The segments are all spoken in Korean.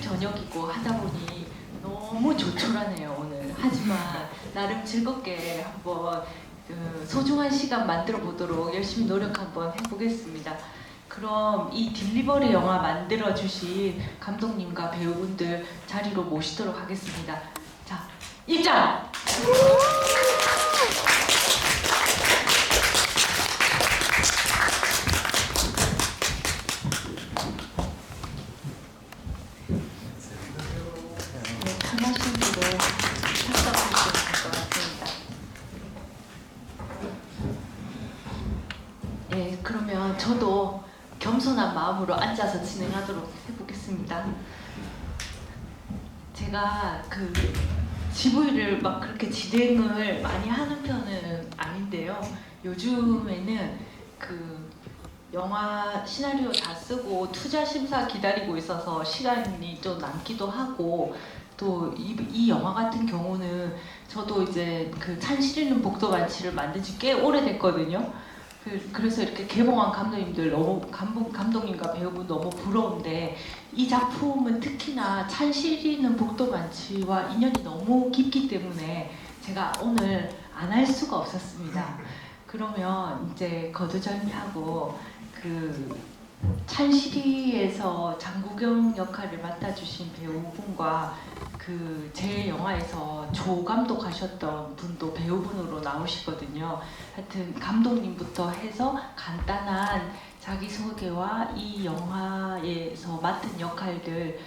저녁이고 하다 보니 너무 조촐하네요 오늘. 하지만 나름 즐겁게 한번 소중한 시간 만들어 보도록 열심히 노력 한번 해보겠습니다. 그럼 이 딜리버리 영화 만들어 주신 감독님과 배우분들 자리로 모시도록 하겠습니다. 자, 입장! 편하신 대로 착석하시면 될 것 같습니다. 예, 그러면 저도 겸손한 마음으로 앉아서 진행하도록 해보겠습니다. 제가 GV를 막 그렇게 진행을 많이 하는 편은 아닌데요. 요즘에는 영화 시나리오 다 쓰고 투자 심사 기다리고 있어서 시간이 좀 남기도 하고, 또 이 영화 같은 경우는 저도 이제 찬실이는 복도 만치를 만든 지 꽤 오래됐거든요. 그래서 이렇게 개봉한 감독님들 너무 감독님과 배우분 너무 부러운데, 이 작품은 특히나 찬실이는 복도 만치와 인연이 너무 깊기 때문에 제가 오늘 안 할 수가 없었습니다. 그러면 이제 거두절미하고 찬실이에서 장국영 역할을 맡아주신 배우분과 제 영화에서 조 감독하셨던 분도 배우분으로 나오시거든요. 하여튼 감독님부터 해서 간단한 자기소개와 이 영화에서 맡은 역할들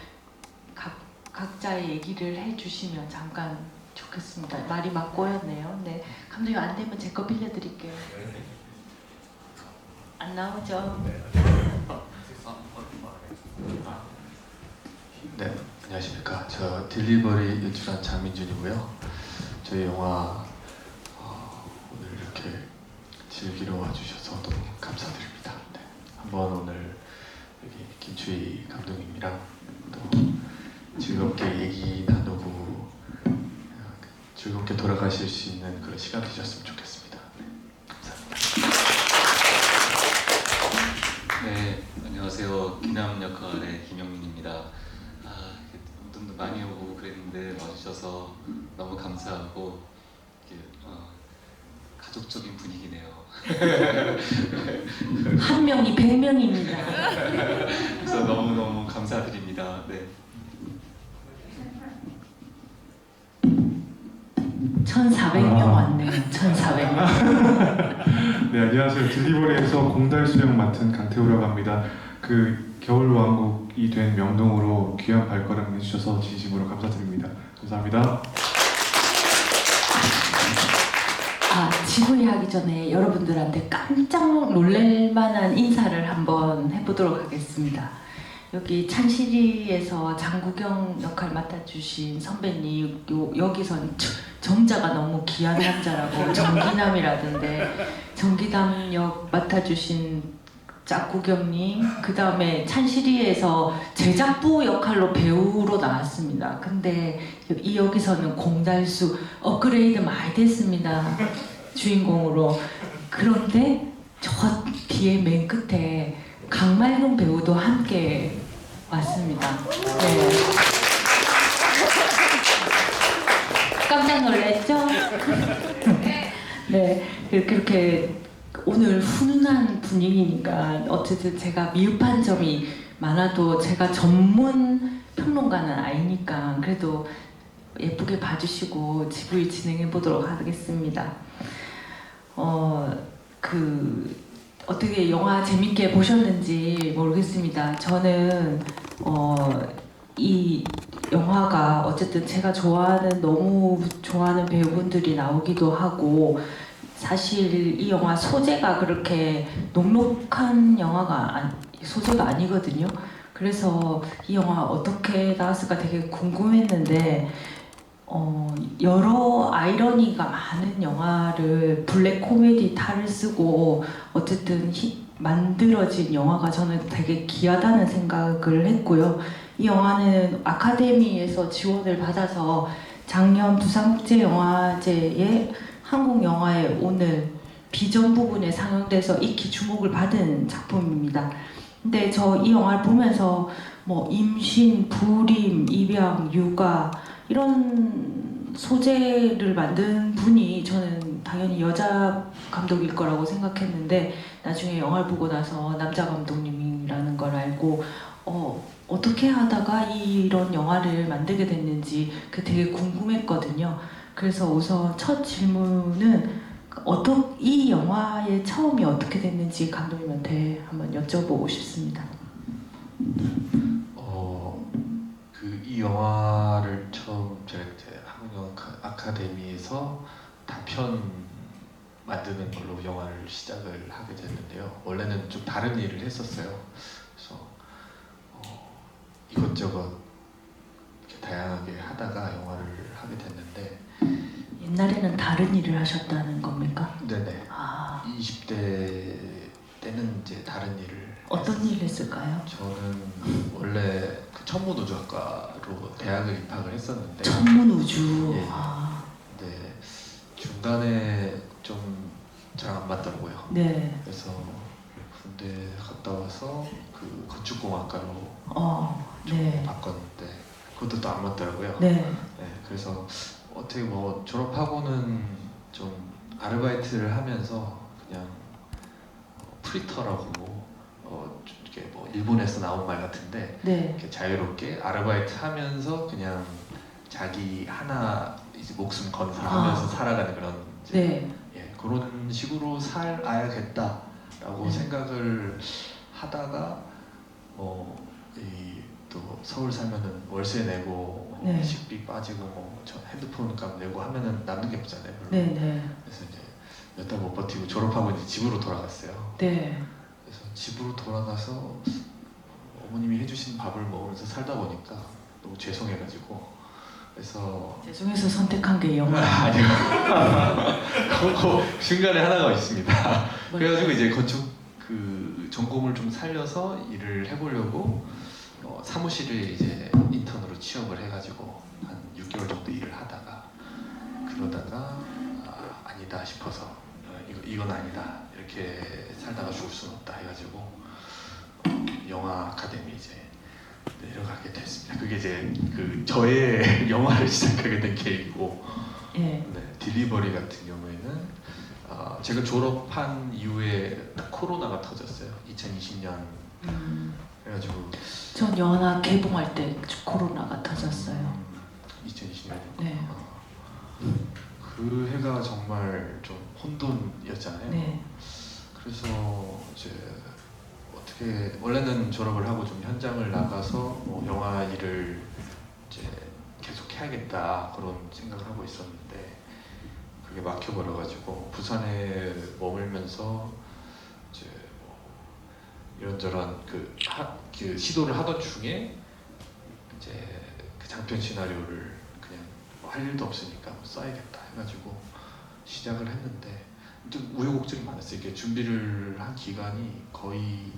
각자의 얘기를 해주시면 잠깐 좋겠습니다. 말이 막 꼬였네요. 네, 감독님 안 되면 제 거 빌려드릴게요. 안 나오죠? 네, 안녕하십니까. 저 딜리버리 연출한 장민준이고요. 저희 영화 오늘 이렇게 즐기러 와주셔서 너무 감사드립니다. 네, 한번 오늘 여기 김추희 감독님이랑 또 즐겁게 얘기 나누고 즐겁게 돌아가실 수 있는 그런 시간 되셨으면 좋겠습니다. 네, 감사합니다. 네, 안녕하세요. 기남 역할의 김영민입니다. 분도 많이 오고 그랬는데 와주셔서 너무 감사하고 가족적인 분위기네요. 한 명이 100명입니다. 그래서 너무너무 감사드립니다. 네. 1,400명 왔네요. 1,400명. 네, 안녕하세요. 딜리버리에서 공달 수영 맡은 강태우라고 합니다. 겨울왕국이 된 명동으로 귀한 발걸음 해주셔서 진심으로 감사드립니다. 감사합니다. GV 하기 전에 여러분들한테 깜짝 놀랄 만한 인사를 한번 해보도록 하겠습니다. 여기 찬실이에서 장국영 역할 맡아주신 선배님, 여기선 정자가 너무 귀한 남자라고 정기남이라던데, 정기남 역 맡아주신 짝구경님, 그 다음에 찬실이에서 제작부 역할로 배우로 나왔습니다. 근데 여기서는 공달수 업그레이드 많이 됐습니다. 주인공으로. 그런데 저 뒤에 맨 끝에 강말동 배우도 함께 왔습니다. 네. 깜짝 놀랐죠? 네, 이렇게 오늘 훈훈한 분위기니까 어쨌든 제가 미흡한 점이 많아도 제가 전문 평론가는 아니니까 그래도 예쁘게 봐주시고 GV 진행해 보도록 하겠습니다. 어떻게 영화 재밌게 보셨는지 모르겠습니다. 저는 이 영화가 어쨌든 제가 너무 좋아하는 배우분들이 나오기도 하고, 사실 이 영화 소재가 그렇게 녹록한 소재가 아니거든요. 그래서 이 영화 어떻게 나왔을까 되게 궁금했는데, 여러 아이러니가 많은 영화를 블랙 코미디 탈을 쓰고 어쨌든 만들어진 영화가 저는 되게 귀하다는 생각을 했고요. 이 영화는 아카데미에서 지원을 받아서 작년 부산국제영화제에 한국 영화의 오늘 비전 부분에 상영돼서 익히 주목을 받은 작품입니다. 근데 저 이 영화를 보면서 뭐 임신, 불임, 입양, 육아 이런 소재를 만든 분이 저는 당연히 여자 감독일 거라고 생각했는데 나중에 영화를 보고 나서 남자 감독님이라는 걸 알고 어떻게 하다가 이런 영화를 만들게 됐는지 그 되게 궁금했거든요. 그래서 우선 첫 질문은 이 영화의 처음이 어떻게 됐는지 감독님한테 한번 여쭤보고 싶습니다. 이 영화를 처음 제가 이제 한국영화 아카데미에서 단편 만드는 걸로 영화를 시작을 하게 됐는데요. 원래는 좀 다른 일을 했었어요. 그래서 이것저것 이렇게 다양하게 하다가 영화를 하게 됐는데 옛날에는 다른 일을 하셨다는 겁니까? 네네. 아, 20대 때는 이제 다른 일을 어떤 일을 했을까요? 저는 원래 그 천문우주학과로 대학을 입학을 했었는데 천문우주. 예. 아, 네, 중간에 좀 잘 안 맞더라고요. 네. 그래서 군대 갔다 와서 그 건축공학과로 네. 바꿨는데 그것도 또 안 맞더라고요. 네. 네, 그래서 어떻게 뭐 졸업하고는 좀 아르바이트를 하면서 그냥 프리터라고 이렇게 뭐 일본에서 나온 말 같은데 네. 이렇게 자유롭게 아르바이트 하면서 그냥 자기 하나 이제 목숨 건사하면서 살아가는 그런 이제 네. 예, 그런 식으로 살아야겠다라고 네. 생각을 하다가 또 서울 살면은 월세 내고 네. 식비 빠지고 저 핸드폰 값 내고 하면은 남는 게 없잖아요. 별로. 네. 네. 그래서 이제 몇 달 못 버티고 졸업하고 이제 집으로 돌아갔어요. 네. 그래서 집으로 돌아가서 어머님이 해주신 밥을 먹으면서 살다 보니까 너무 죄송해가지고 그래서 죄송해서 선택한 게 영화. 아니요. 그 중간에 하나가 있습니다. 그래가지고 이제 건축 그 전공을 좀 살려서 일을 해보려고 사무실에 이제 인턴으로 취업을 해가지고 한 6개월 정도 일을 하다가 그러다가 아니다 싶어서 이건 아니다 이렇게 살다가 죽을 수는 없다 해가지고 영화 아카데미 이제 내려가게 됐습니다. 그게 이제 그 저의 영화를 시작하게 된 계기고 예. 네, 딜리버리 같은 경우에는 제가 졸업한 이후에 딱 코로나가 터졌어요. 2020년 그래가지고 전 영화 개봉할 때 코로나가 터졌어요. 2020년 네. 그 해가 정말 좀 혼돈이었잖아요. 네. 그래서 이제 어떻게 원래는 졸업을 하고 좀 현장을 나가서 뭐 영화 일을 이제 계속 해야겠다 그런 생각을 하고 있었는데 그게 막혀버려가지고 부산에 머물면서 이제 뭐 이런저런 그 시도를 하던 중에 이제 그 장편 시나리오를 그냥 뭐 할 일도 없으니까 뭐 써야겠다 해가지고 시작을 했는데 좀 우여곡절이 많았어요. 이게 준비를 한 기간이 거의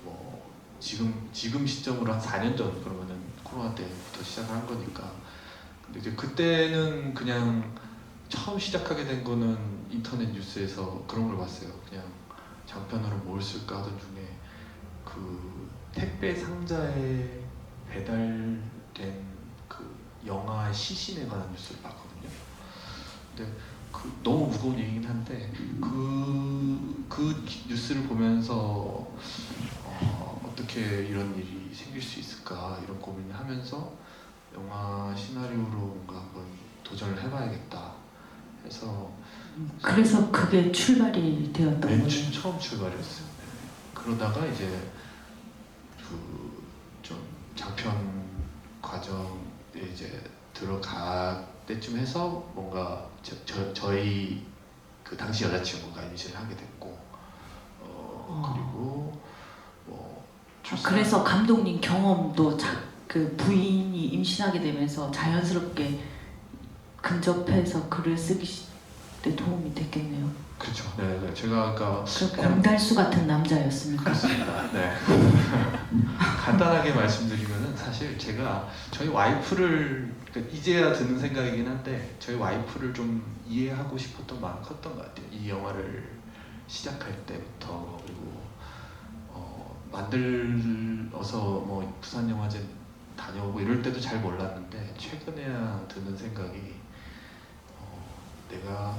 뭐 지금 시점으로 한 4년 전 그러면은 코로나 때부터 시작을 한 거니까 근데 이제 그때는 그냥 처음 시작하게 된 거는 인터넷 뉴스에서 그런 걸 봤어요. 그냥 장편으로 뭘 쓸까 하던 중에 그 택배 상자에 배달된 그 영화 시신에 관한 뉴스를 봤거든요. 근데 너무 무거운 얘기긴 한데 그 뉴스를 보면서 어떻게 이런 일이 생길 수 있을까 이런 고민을 하면서 영화 시나리오로 뭔가 한번 도전을 해봐야겠다 해서 그래서 그게 출발이 되었던 맨 거예요. 처음 출발이었어요. 네. 그러다가 이제 그 좀 장편 과정에 이제 들어갈 때쯤 해서 뭔가 저희 그 당시 여자친구가 임신을 하게 됐고 그리고 뭐 그래서 감독님 경험도 그 부인이 임신하게 되면서 자연스럽게 근접해서 글을 쓰기 때 도움이 됐겠네요. 그렇죠. 네, 제가 아까 그 공달수 같은 남자였습니까? 그렇습니다. 네. 간단하게 말씀드리면은 사실 제가 저희 와이프를 그러니까 이제야 드는 생각이긴 한데 저희 와이프를 좀 이해하고 싶었던 마음이 컸던 것 같아요. 이 영화를 시작할 때부터 그리고 만들어서 뭐 부산영화제 다녀오고 이럴 때도 잘 몰랐는데 최근에야 드는 생각이 내가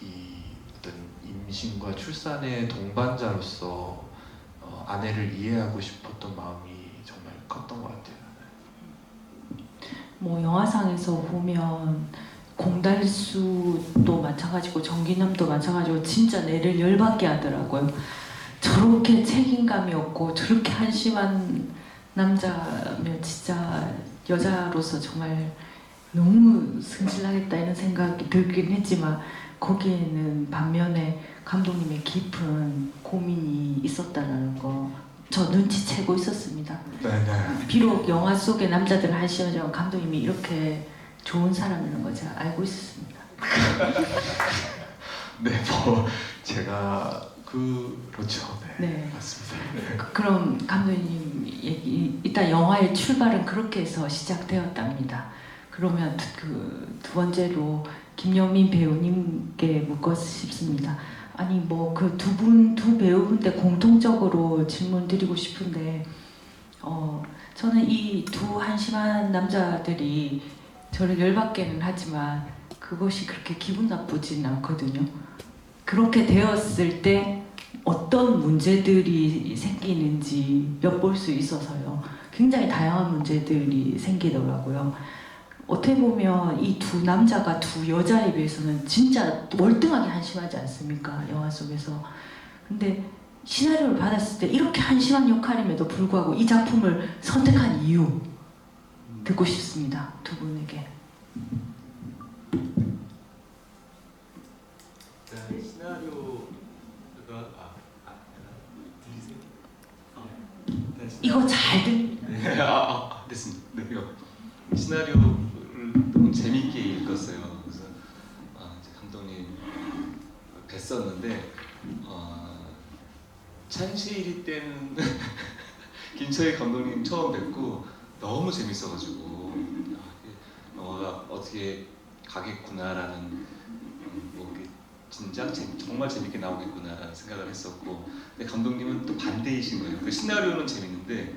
이 어떤 임신과 출산의 동반자로서 아내를 이해하고 싶었던 마음이 정말 컸던 것 같아요. 뭐 영화상에서 보면 공달수도 마찬가지고 정기남도 마찬가지고 진짜 내를 열받게 하더라고요. 저렇게 책임감이 없고 저렇게 한심한 남자면 진짜 여자로서 정말 너무 승질나겠다 이런 생각이 들긴 했지만 거기에는 반면에 감독님의 깊은 고민이 있었다는 거 저 눈치채고 있었습니다. 네네. 비록 영화 속의 남자들은 한심하지만 감독님이 이렇게 좋은 사람이라는 걸 제가 알고 있었습니다. 네, 뭐 제가 그렇죠. 네, 네. 맞습니다. 네. 그럼 감독님 얘기 일단 영화의 출발은 그렇게 해서 시작되었답니다. 그러면 두 번째로 김여민 배우님께 묻고 싶습니다. 아니 뭐 그 두 배우분께 공통적으로 질문 드리고 싶은데 저는 이 두 한심한 남자들이 저를 열받게는 하지만 그것이 그렇게 기분 나쁘진 않거든요. 그렇게 되었을 때 어떤 문제들이 생기는지 엿볼 수 있어서요. 굉장히 다양한 문제들이 생기더라고요. 어떻게 보면 이 두 남자가 두 여자에 비해서는 진짜 월등하게 한심하지 않습니까? 영화 속에서. 근데 시나리오를 받았을 때 이렇게 한심한 역할임에도 불구하고 이 작품을 선택한 이유 듣고 싶습니다. 두 분에게. 시나리오가 들리세요? 이거 잘 들립니다. 네, 됐습니다. 네, 이거 시나리오를 너무 재밌게 읽었어요. 그래서 이제 감독님 뵀었는데 찬시일이 때는 김철희 감독님 처음 뵙고 너무 재밌어가지고 영화가 어떻게 가겠구나라는 뭐 진작 정말 재밌게 나오겠구나라는 생각을 했었고, 근데 감독님은 또 반대이신 거예요. 그 시나리오는 재밌는데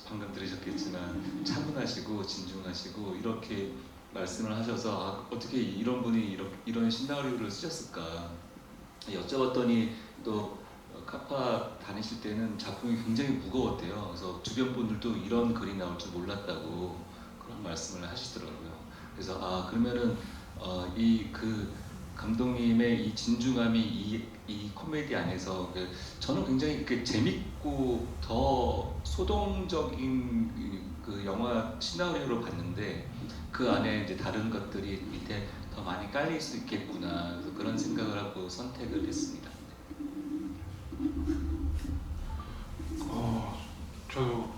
방금 들으셨겠지만 차분하시고 진중하시고 이렇게 말씀을 하셔서 어떻게 이런 분이 이런 시나리오를 쓰셨을까 여쭤봤더니 또 카파 다니실 때는 작품이 굉장히 무거웠대요. 그래서 주변 분들도 이런 글이 나올 줄 몰랐다고 그런 말씀을 하시더라고요. 그래서 그러면은 이 감독님의 이 진중함이 이 코미디 안에서 저는 굉장히 재밌고 더 소동적인 그 영화 시나리오를 봤는데 그 안에 이제 다른 것들이 밑에 더 많이 깔릴 수 있겠구나, 그래서 그런 생각을 하고 선택을 했습니다. 저도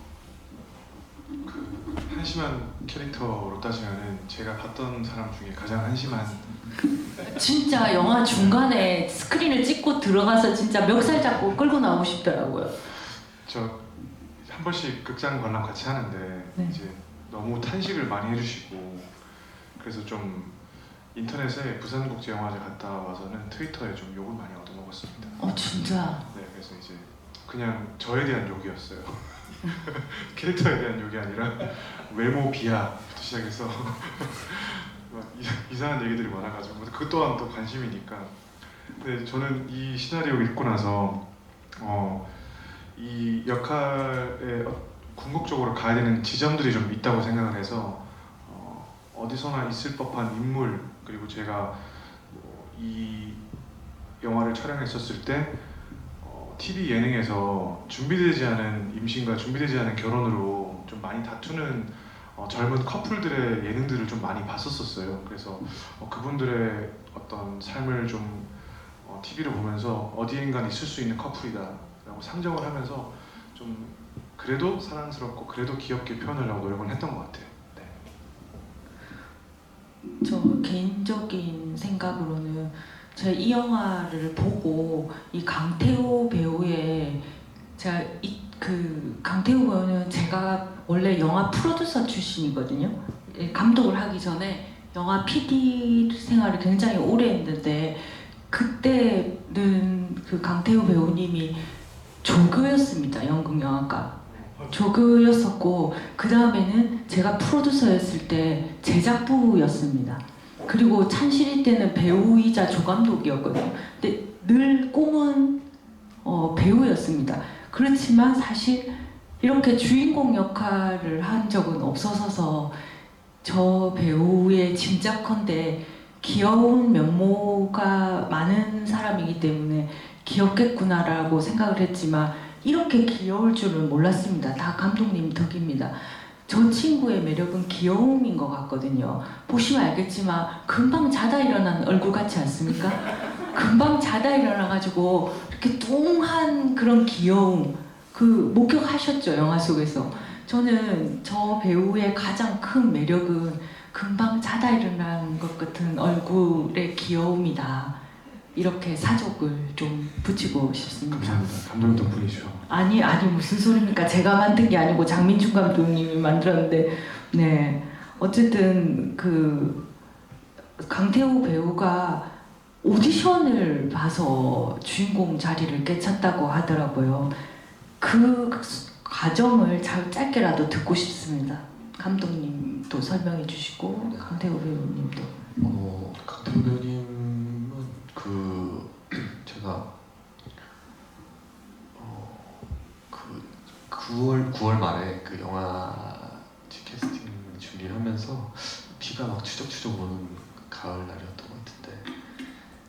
그 한심한 캐릭터로 따지면은 제가 봤던 사람 중에 가장 한심한. 진짜 영화 중간에 스크린을 찍고 들어가서 진짜 멱살 잡고 끌고 나오고 싶더라고요. 저 한 번씩 극장 관람 같이 하는데 네. 이제 너무 탄식을 많이 해주시고, 그래서 좀 인터넷에 부산국제영화제 갔다 와서는 트위터에 좀 욕을 많이 얻어먹었습니다. 진짜. 네, 그래서 이제 그냥 저에 대한 욕이었어요. 캐릭터에 대한 욕이 아니라 외모 비하부터 시작해서 막 이상한 얘기들이 많아가지고 그것 또한 또 관심이니까. 근데 저는 이 시나리오 읽고 나서 이 역할에 궁극적으로 가야 되는 지점들이 좀 있다고 생각을 해서 어디서나 있을 법한 인물, 그리고 제가 이 영화를 촬영했었을 때 TV 예능에서 준비되지 않은 임신과 준비되지 않은 결혼으로 좀 많이 다투는 젊은 커플들의 예능들을 좀 많이 봤었어요. 그래서 그분들의 어떤 삶을 좀 TV로 보면서 어디엔간 있을 수 있는 커플이다 라고 상정을 하면서 좀 그래도 사랑스럽고 그래도 귀엽게 표현하려고 노력을 했던 것 같아요. 네. 저 개인적인 생각으로는 제가 이 영화를 보고 이 강태호 배우의 강태호 배우는 제가 원래 영화 프로듀서 출신이거든요. 감독을 하기 전에 영화 PD 생활을 굉장히 오래 했는데 그때는 그 강태호 배우님이 조교였습니다. 연극영화과 조교였었고, 그 다음에는 제가 프로듀서였을 때 제작부였습니다. 그리고 찬실이 때는 배우이자 조감독이었거든요. 근데 늘 꿈은 배우였습니다. 그렇지만 사실 이렇게 주인공 역할을 한 적은 없어서 저 배우의 짐작컨대 귀여운 면모가 많은 사람이기 때문에 귀엽겠구나라고 생각을 했지만 이렇게 귀여울 줄은 몰랐습니다. 다 감독님 덕입니다. 저 친구의 매력은 귀여움인 것 같거든요. 보시면 알겠지만 금방 자다 일어난 얼굴 같지 않습니까? 금방 자다 일어나가지고 이렇게 뚱한 그런 귀여움, 그 목격하셨죠, 영화 속에서. 저는 저 배우의 가장 큰 매력은 금방 자다 일어난 것 같은 얼굴의 귀여움이다. 이렇게 사족을 좀 붙이고 싶습니다. 감사합니다. 감독님 덕분이죠. 아니 무슨 소리입니까? 제가 만든 게 아니고 장민준 감독님이 만들었는데, 네, 어쨌든 그 강태호 배우가 오디션을 봐서 주인공 자리를 깨쳤다고 하더라고요. 그 과정을 짧게라도 듣고 싶습니다. 감독님도 설명해 주시고 강태호 배우님도. 강태호 배우님은 제가 9월 말에 그 영화 캐스팅 준비를 하면서 비가 막 추적추적 오는 가을 날이었던 것 같은데,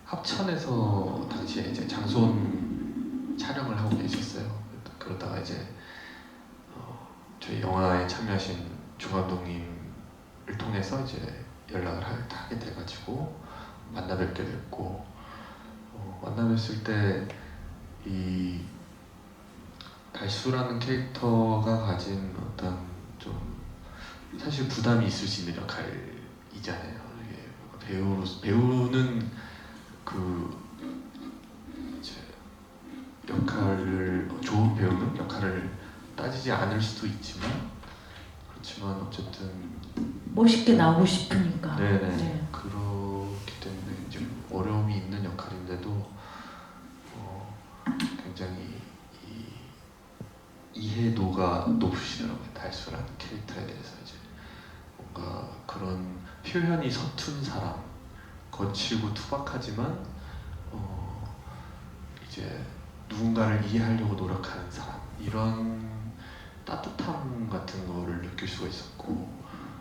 합천에서 당시에 이제 장소원 촬영을 하고 계셨어요. 그러다가 이제 저희 영화에 참여하신 조 감독님을 통해서 이제 연락을 하게 돼가지고 만나 뵙게 됐고, 만나 뵀을 때 이 달수라는 캐릭터가 가진 어떤 좀 사실 부담이 있을 수 있는 역할이잖아요. 이게 배우는 그 이제 역할을, 좋은 배우는 역할을 따지지 않을 수도 있지만, 그렇지만 어쨌든 멋있게 나오고 싶으니까. 네네. 네. 그렇기 때문에 이제 어려움이 있는 역할인데도 굉장히 이해도가 높으시더라고요. 달수라는 캐릭터에 대해서. 이제 뭔가 그런 표현이 서툰 사람, 거칠고 투박하지만 이제 누군가를 이해하려고 노력하는 사람, 이런 따뜻함 같은 거를 느낄 수가 있었고,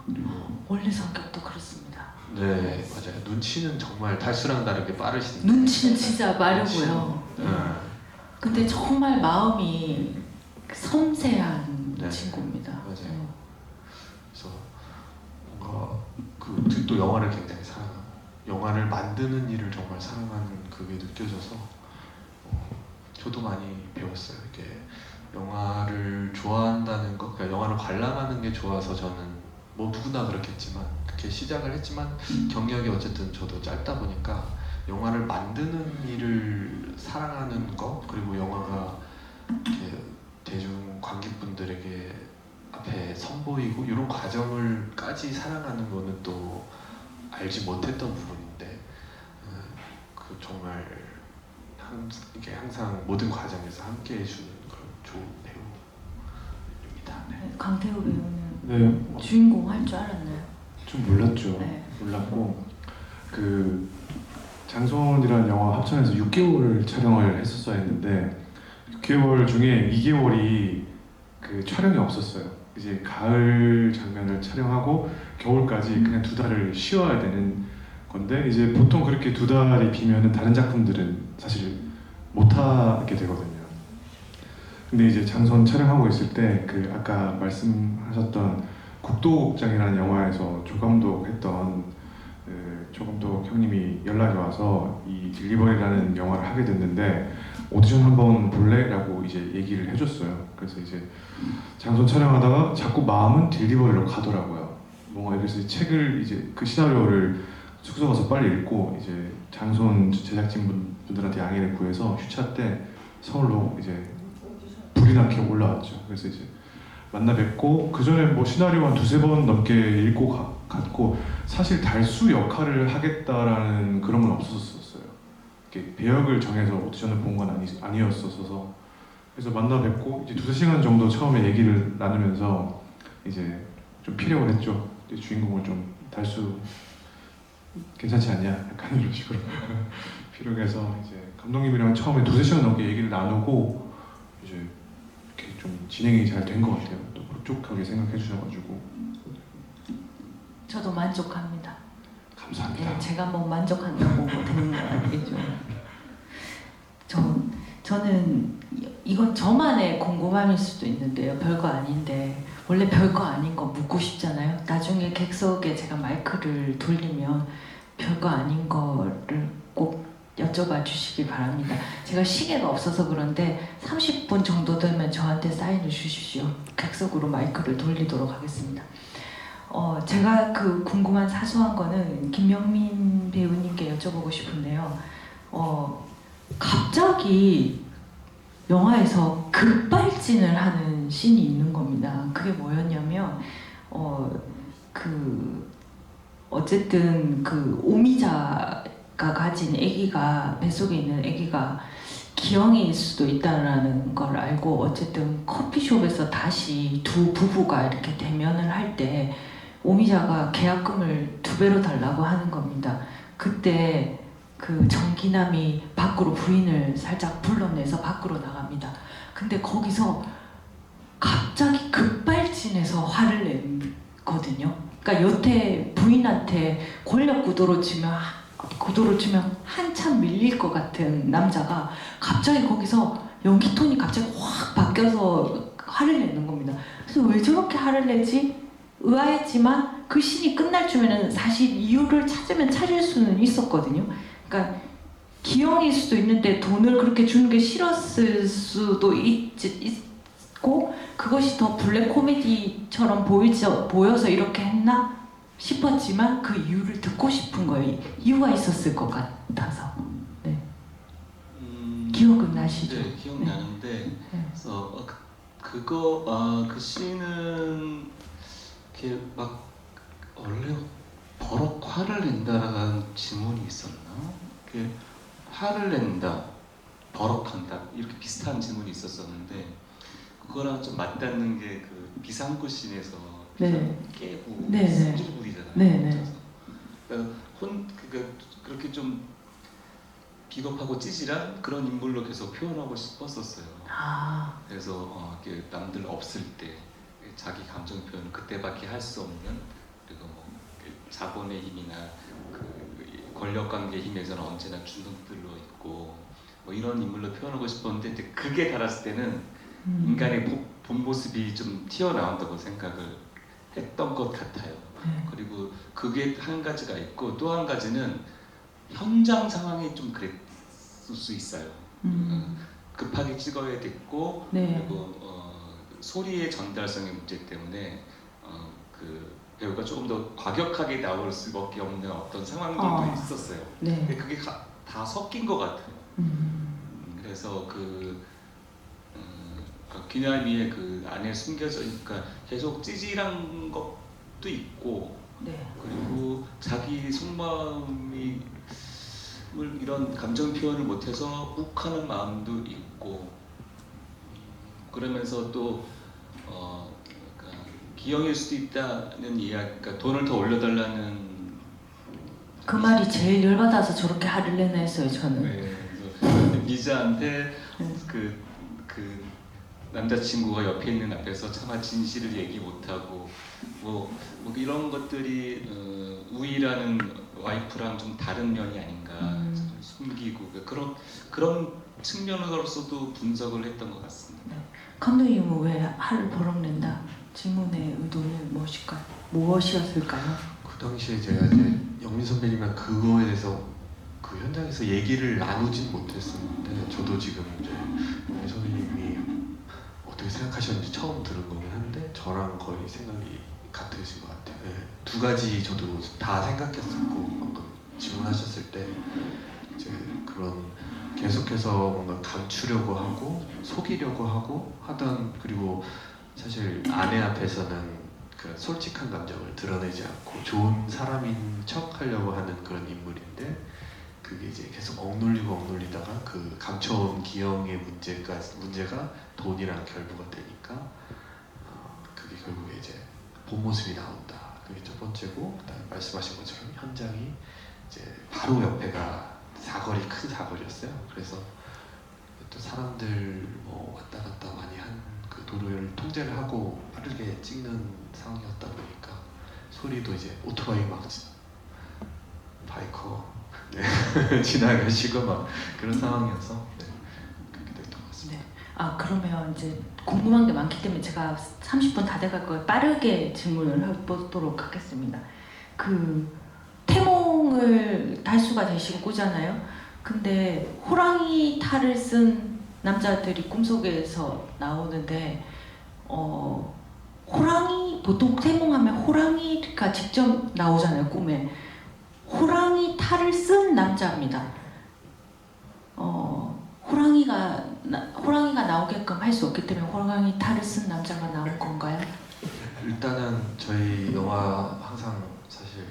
그리고 원래 성격도 그렇습니다. 네, 맞아요. 눈치는 정말 달수랑 다르게 빠르신데. 눈치는 진짜 빠르고요. 네. 근데 정말 마음이 섬세한 네. 친구입니다. 맞아요. 그래서 뭔가 또 영화를 굉장히 사랑하고, 영화를 만드는 일을 정말 사랑하는 그게 느껴져서 저도 많이 배웠어요. 이게 영화를 좋아한다는 것, 그러니까 영화를 관람하는 게 좋아서 저는 뭐 누구나 그렇겠지만 그렇게 시작을 했지만 경력이 어쨌든 저도 짧다 보니까 영화를 만드는 일을 사랑하는 것, 그리고 영화가 이렇게 대중 관객분들에게 앞에 선보이고 이런 과정을까지 사랑하는 거는 또 알지 못했던 부분인데, 그 정말 이게 항상 모든 과정에서 함께 해주는 그런 좋은 배우입니다. 네. 강태호 배우는 네, 주인공 할 줄 알았나요? 좀 몰랐죠. 네. 몰랐고, 그 장소원이라는 영화 합천에서 6개월을 촬영을 했었어야 했는데 6개월 중에 2개월이 그 촬영이 없었어요. 이제 가을 장면을 촬영하고 겨울까지 그냥 2달을 쉬어야 되는 건데, 이제 보통 그렇게 2달이 비면은 다른 작품들은 사실 못 하게 되거든요. 근데 이제 장소원 촬영하고 있을 때 그 아까 말씀하셨던 국도극장이라는 영화에서 조감독 했던 조감독 형님이 연락이 와서 이 딜리버리라는 영화를 하게 됐는데 오디션 한번 볼래? 라고 이제 얘기를 해줬어요. 그래서 이제 장소원 촬영하다가 자꾸 마음은 딜리버리로 가더라고요. 뭔가 그래서 책을 이제 그 시나리오를 숙소 가서 빨리 읽고 이제 장소원 제작진 분들한테 양해를 구해서 휴차 때 서울로 이제 불이 나게 올라왔죠. 그래서 이제 만나 뵙고, 그 전에 뭐 시나리오 한 2-3번 넘게 읽고 갔고, 사실 달수 역할을 하겠다라는 그런 건 없었었어요. 이렇게 배역을 정해서 오디션을 본 건 아니었어서 그래서 만나 뵙고 이제 2-3시간 정도 처음에 얘기를 나누면서 이제 좀 피력을 했죠. 이제 주인공을 좀 달수 괜찮지 않냐? 약간 이런 식으로 피력해서 이제 감독님이랑 처음에 2-3시간 넘게 얘기를 나누고 이제 이렇게 좀 진행이 잘 된 것 같아요. 또 흡족하게 생각해 주셔가지고 저도 만족합니다. 감사합니다. 네, 제가 뭐 만족한다고 뭐 되는 건 아니겠죠. 저는 이건 저만의 궁금함일 수도 있는데요. 별거 아닌데 원래 별거 아닌 거 묻고 싶잖아요. 나중에 객석에 제가 마이크를 돌리면 별거 아닌 거를 꼭 여쭤봐 주시기 바랍니다. 제가 시계가 없어서 그런데 30분 정도 되면 저한테 사인을 주십시오. 객석으로 마이크를 돌리도록 하겠습니다. 제가 그 궁금한 사소한 거는 김명민 배우님께 여쭤보고 싶은데요. 갑자기 영화에서 급발진을 하는 씬이 있는 겁니다. 그게 뭐였냐면 어쨌든 그 오미자가 가진 아기가 뱃속에 있는 아기가 기형일 수도 있다는 걸 알고 어쨌든 커피숍에서 다시 두 부부가 이렇게 대면을 할 때 오미자가 계약금을 2배로 달라고 하는 겁니다. 그때 그 정기남이 밖으로 부인을 살짝 불러내서 밖으로 나갑니다. 근데 거기서 갑자기 급발진해서 화를 냈거든요. 그러니까 여태 부인한테 권력 구도로 치면 한참 밀릴 것 같은 남자가 갑자기 거기서 연기 톤이 갑자기 확 바뀌어서 화를 내는 겁니다. 그래서 왜 저렇게 화를 내지? 의아했지만 그 씬이 끝날 쯤에는 사실 이유를 찾을 수는 있었거든요. 그러니까 기형일 수도 있는데 돈을 그렇게 주는 게 싫었을 수도 있고 그것이 더 블랙 코미디처럼 보여서 이렇게 했나 싶었지만 그 이유를 듣고 싶은 거예요. 이유가 있었을 것 같아서. 네. 기억은 나시죠? 네, 기억나는데 네. 그래서 그 씬은 이렇게 막 원래 버럭 화를 낸다라는 지문이 있었나? 이렇게 화를 낸다, 버럭한다 이렇게 비슷한 지문이 있었었는데 그거랑 좀 맞닿는 게 그 비상구 씬에서 네. 깨고 네, 네. 승질 부리잖아요. 네, 네. 그러니까 그렇게 좀 비겁하고 찌질한 그런 인물로 계속 표현하고 싶었었어요. 아, 그래서 이렇게 남들 없을 때 자기 감정 표현을 그때밖에 할 수 없는 그리고 뭐 자본의 힘이나 그 권력관계의 힘에서는 언제나 주눅들러 있고 뭐 이런 인물로 표현하고 싶었는데 이제 그게 달았을 때는 인간의 본 모습이 좀 튀어나온다고 생각을 했던 것 같아요. 네. 그리고 그게 한 가지가 있고 또 한 가지는 현장 상황이 좀 그랬을 수 있어요. 급하게 찍어야 됐고 네. 그리고 소리의 전달성의 문제 때문에 그 배우가 조금 더 과격하게 나올 수밖에 없는 어떤 상황들도 있었어요. 네. 근데 그게 다 섞인 것 같아요. 그래서 귀남이의 그 안에 숨겨져 그러니까 계속 찌질한 것도 있고 네. 그리고 자기 속마음이 이런 감정 표현을 못해서 욱하는 마음도 있고 그러면서 또 그러니까 기형일 수도 있다는 이야기, 그러니까 돈을 더 올려달라는 그 말이 제일 열받아서 저렇게 화를 내나 했어요, 저는. 네, 그래서 미자한테 네. 그 남자친구가 옆에 있는 앞에서 차마 진실을 얘기 못하고 뭐 이런 것들이 우희라는 와이프랑 좀 다른 면이 아닌가 숨기고 그런 측면으로서도 분석을 했던 것 같습니다. 감독님은 왜 화를 버럭 낸다? 질문의 의도는 무엇이었을까요? 그 당시에 제가 이제 영민 선배님이랑 그거에 대해서 그 현장에서 얘기를 나누진 못했었는데 저도 지금 이제 영민 선배님이 어떻게 생각하셨는지 처음 들은 거긴 한데 저랑 거의 생각이 같으신 것 같아요. 네. 2가지 저도 다 생각했었고 방금 질문하셨을 때 이제 그런 계속해서 뭔가 감추려고 하고 속이려고 하고 하던 그리고 사실 아내 앞에서는 그 솔직한 감정을 드러내지 않고 좋은 사람인 척 하려고 하는 그런 인물인데 그게 이제 계속 억눌리다가 그 감춰온 기형의 문제가 돈이랑 결부가 되니까 그게 결국에 이제 본 모습이 나온다. 그게 첫 번째고, 그다음에 말씀하신 것처럼 현장이 이제 바로 옆에가 큰 사거리였어요. 그래서 또 사람들 뭐 왔다 갔다 많이 한 그 도로를 통제를 하고 빠르게 찍는 상황이었다 보니까 소리도 이제 오토바이 막 바이커 지나가시고 막 그런 상황이어서 그렇게 됐던 것 같습니다. 네. 아 그러면 이제 궁금한 게 많기 때문에 제가 30분 다 돼갈 거예요. 빠르게 질문을 해보도록 하겠습니다. 그 태몽을 달수가 되신 꾸잖아요. 근데 호랑이 탈을 쓴 남자들이 꿈속에서 나오는데 호랑이 보통 태몽하면 호랑이가 직접 나오잖아요 꿈에. 호랑이 탈을 쓴 남자입니다. 호랑이가 나오게끔 할 수 없기 때문에 호랑이 탈을 쓴 남자가 나올 건가요? 일단은 저희 영화 항상 사실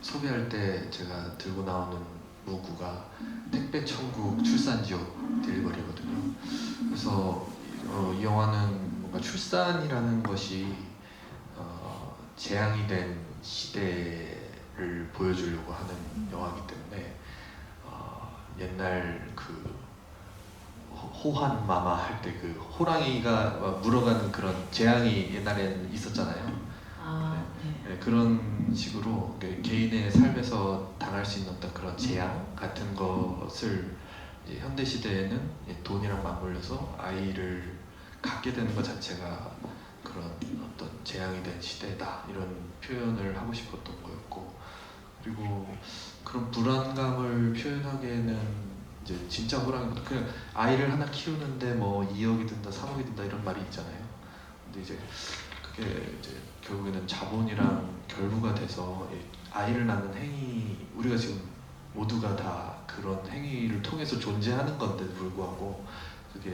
소개할 때 제가 들고 나오는 문구가 택배 천국 출산 지역 딜리버리거든요. 그래서 이 영화는 뭔가 출산이라는 것이 재앙이 된 시대를 보여주려고 하는 영화이기 때문에 옛날 그 호환 마마 할 때 그 호랑이가 물어가는 그런 재앙이 옛날에는 있었잖아요. 네, 그런 식으로 개인의 삶에서 당할 수 있는 어떤 그런 재앙 같은 것을 이제 현대 시대에는 돈이랑 맞물려서 아이를 갖게 되는 것 자체가 그런 어떤 재앙이 된 시대다 이런 표현을 하고 싶었던 거였고, 그리고 그런 불안감을 표현하기에는 이제 진짜 호랑이보다 그냥 아이를 하나 키우는데 뭐 2억이 든다 3억이 든다 이런 말이 있잖아요. 근데 이제 그게 이제 결국에는 자본이랑 결부가 돼서 아이를 낳는 행위, 우리가 지금 모두가 다 그런 행위를 통해서 존재하는 건데도 불구하고 그게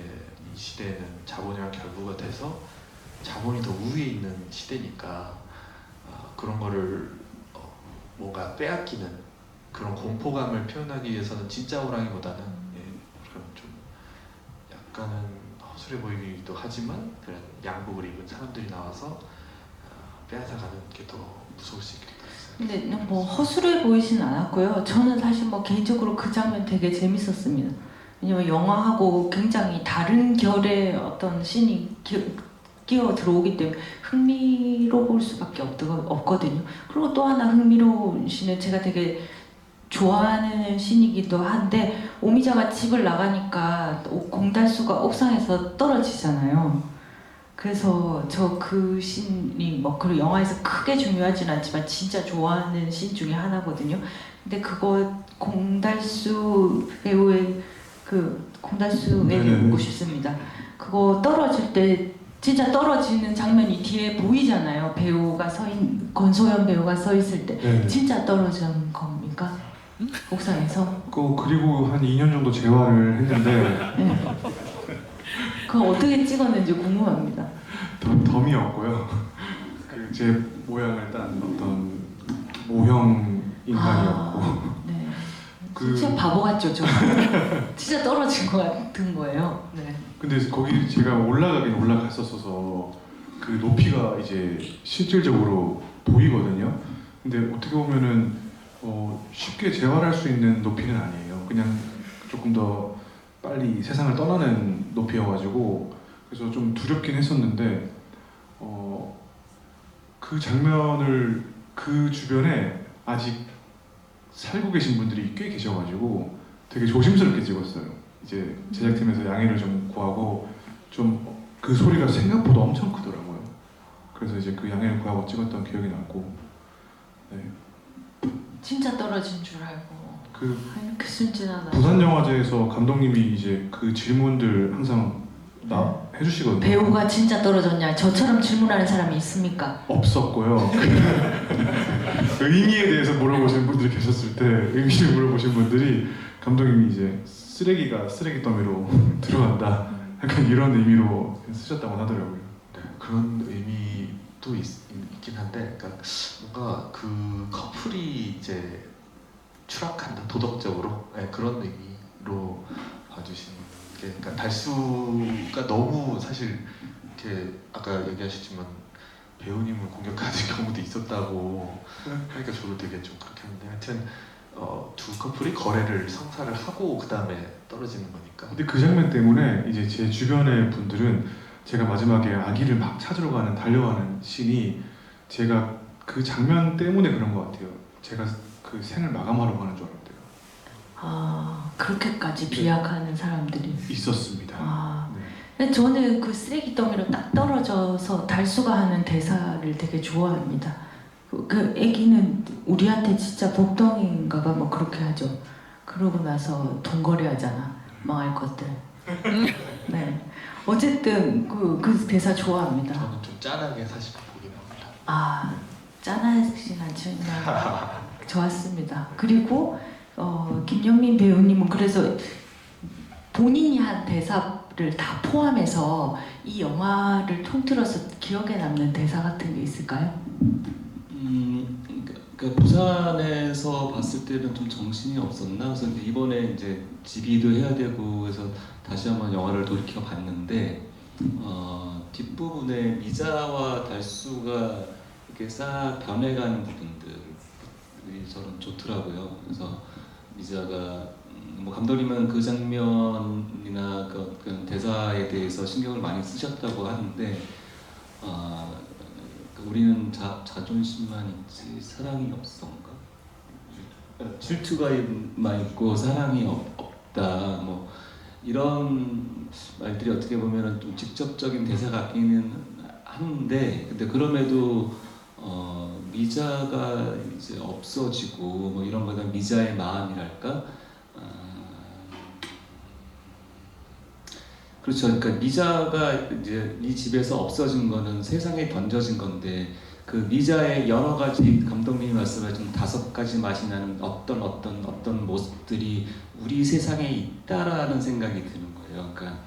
이 시대에는 자본이랑 결부가 돼서 자본이 더 우위에 있는 시대니까 그런 거를 뭔가 빼앗기는 그런 공포감을 표현하기 위해서는 진짜 호랑이보다는 그런 좀 약간은 허술해 보이기도 하지만 그런 양복을 입은 사람들이 나와서 빼앗아가는 게 더 무서울 수 있겠다. 근데 뭐 허술해 보이진 않았고요. 저는 사실 뭐 개인적으로 그 장면 되게 재밌었습니다. 왜냐면 영화하고 굉장히 다른 결의 어떤 씬이 끼어 들어오기 때문에 흥미로울 수밖에 없거든요. 그리고 또 하나 흥미로운 씬은 제가 되게 좋아하는 씬이기도 한데, 오미자가 집을 나가니까 공달수가 옥상에서 떨어지잖아요. 그래서 저 그 씬이 뭐 그 영화에서 크게 중요하진 않지만 진짜 좋아하는 씬 중에 하나거든요. 근데 그거 공달수 배우의 그 공달수에게 묻고 싶습니다. 그거 떨어질 때 진짜 떨어지는 장면이 뒤에 보이잖아요. 권소연 배우가 서 있을 때 네. 진짜 떨어진 겁니까? 옥상에서? 그리고 한 2년 정도 재활을 했는데 네. 그거 어떻게 찍었는지 궁금합니다. 덤이었고요. 제 모양을 딴 어떤 모형 인간이었고 네. 그- 진짜 바보 같죠, 저. 진짜 떨어진 것 같은 거예요. 네. 근데 거기 제가 올라가긴 올라갔었어서 그 높이가 이제 실질적으로 보이거든요. 근데 어떻게 보면은 쉽게 재활할 수 있는 높이는 아니에요. 그냥 조금 더 빨리 세상을 떠나는 높이여가지고 그래서 좀 두렵긴 했었는데 그 장면을 그 주변에 아직 살고 계신 분들이 꽤 계셔가지고 되게 조심스럽게 찍었어요. 이제 제작팀에서 양해를 좀 구하고 좀 그 소리가 생각보다 엄청 크더라고요. 그래서 이제 그 양해를 구하고 찍었던 기억이 났고, 네. 진짜 떨어진 줄 알고. 이렇게 순진하다. 부산영화제에서 감독님이 이제 그 질문들 항상 해주시거든요. 배우가 진짜 떨어졌냐? 저처럼 질문하는 사람이 있습니까? 없었고요. 의미에 대해서 물어보신 분들이 계셨을 때 의미를 물어보신 분들이 감독님이 이제 쓰레기가 쓰레기 더미로 들어간다. 약간 이런 의미로 쓰셨다고 하더라고요. 네, 그런 의미도 있긴 한데, 그러니까 뭔가 그 커플이 이제 추락한다 도덕적으로 그런 의미로 봐주시는 게, 그러니까 달수가 너무 사실 이렇게 아까 얘기하셨지만 배우님을 공격하는 경우도 있었다고 하니까 저도 되게 좀 그렇게 하는데, 하여튼 두 커플이 거래를 성사를 하고 그 다음에 떨어지는 거니까. 근데 그 장면 때문에 이제 제 주변의 분들은 제가 마지막에 아기를 막 찾으러 가는 달려가는 씬이 제가 그 장면 때문에 그런 것 같아요. 제가 그 생을 마감하러 가는 줄 알았대요. 아, 그렇게까지 비약하는 사람들이 있었습니다. 아. 네. 근데 저는 그 쓰레기더미로 딱 떨어져서 달수가 하는 대사를 되게 좋아합니다. 그 애기는 우리한테 진짜 복덩이인가 봐, 뭐 그렇게 하죠. 그러고 나서 돈거래 하잖아, 망할 것들. 네. 어쨌든 그 대사 좋아합니다. 저는 좀 짠하게 사실 보긴 합니다. 아, 짠하진 않지만 좋았습니다. 그리고 김영민 배우님은 그래서 본인이 한 대사를 다 포함해서 이 영화를 통틀어서 기억에 남는 대사 같은 게 있을까요? 그러니까 부산에서 봤을 때는 좀 정신이 없었나? 그래서 이번에 이제 집이도 해야 되고 해서 다시 한번 영화를 돌이켜 봤는데 뒷부분에 미자와 달수가 이렇게 싹 변해가는 부분들이 저는 좋더라고요. 그래서 미자가 뭐 감독님은 그 장면이나 그 대사에 대해서 신경을 많이 쓰셨다고 하는데 우리는 자존심만 있지 사랑이 없던가? 질투가만 있고 사랑이 없다. 뭐 이런 말들이 어떻게 보면은 좀 직접적인 대사 같기는 한데, 근데 그럼에도 미자가 이제 없어지고 뭐 이런 거다 미자의 마음이랄까? 그렇죠. 그러니까 미자가 이제 이 집에서 없어진 거는 세상에 던져진 건데, 그 미자의 여러 가지 감독님이 말씀하신 5가지 맛이 나는 어떤 모습들이 우리 세상에 있다라는 생각이 드는 거예요. 그러니까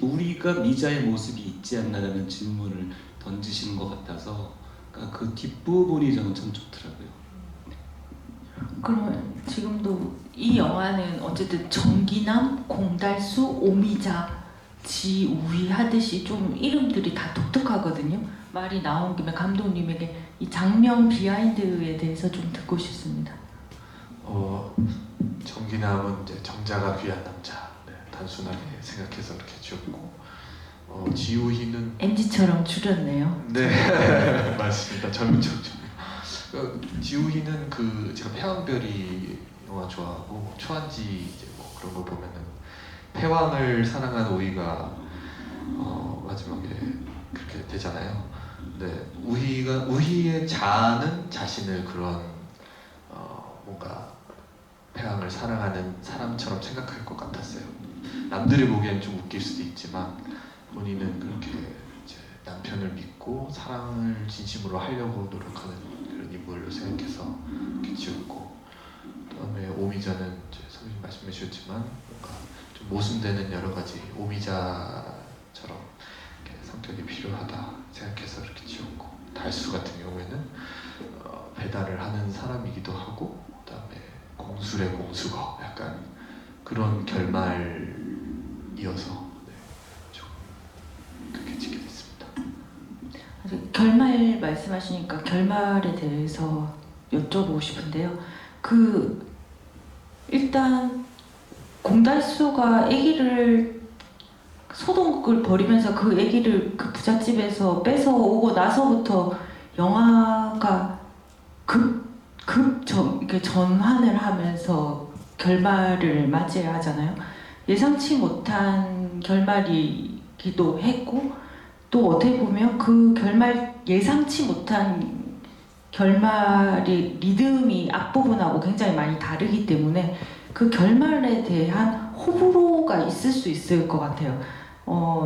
우리가 미자의 모습이 있지 않나라는 질문을 던지시는 것 같아서, 그러니까 그 뒷부분이 저는 참 좋더라고요. 그러면 지금도 이 영화는 어쨌든 정기남, 공달수, 오미자, 지우희 하듯이 좀 이름들이 다 독특하거든요. 말이 나온 김에 감독님에게 이 장면 비하인드에 대해서 좀 듣고 싶습니다. 정기남은 이제 정자가 귀한 남자, 네, 단순하게 생각해서 그렇게 지었고, 지우희는 MZ처럼 줄였네요. 네 맞습니다. 젊은 척. 지우희는 제가 패왕별이 영화 좋아하고 초안지 이제 뭐 그런 거 보면은 패왕을 사랑한 우희가 마지막에 그렇게 되잖아요. 근데 우희의 자아는 자신을 그런 뭔가 패왕을 사랑하는 사람처럼 생각할 것 같았어요. 남들이 보기엔 좀 웃길 수도 있지만 본인은 그렇게 이제 남편을 믿고 사랑을 진심으로 하려고 노력하는 그런 인물로 생각해서 이렇게 지었고, 그다음에 오미자는 이제 선생님 말씀해 주셨지만 뭔가 좀 모순되는 여러 가지 오미자처럼 이렇게 성격이 필요하다 생각해서 이렇게 지었고, 달수 같은 경우에는 배달을 하는 사람이기도 하고, 그다음에 공술의 공수거 약간 그런 결말이어서 네, 좀 그렇게 짓게 됐습니다. 결말 말씀하시니까 결말에 대해서 여쭤보고 싶은데요. 일단 공달수가 아기를 소동극을 벌이면서 그 아기를 그 부잣집에서 뺏어오고 나서부터 영화가 이렇게 전환을 하면서 결말을 맞이해야 하잖아요. 예상치 못한 결말이기도 했고, 또 어떻게 보면 그 예상치 못한 결말의 리듬이 앞부분하고 굉장히 많이 다르기 때문에 그 결말에 대한 호불호가 있을 수 있을 것 같아요.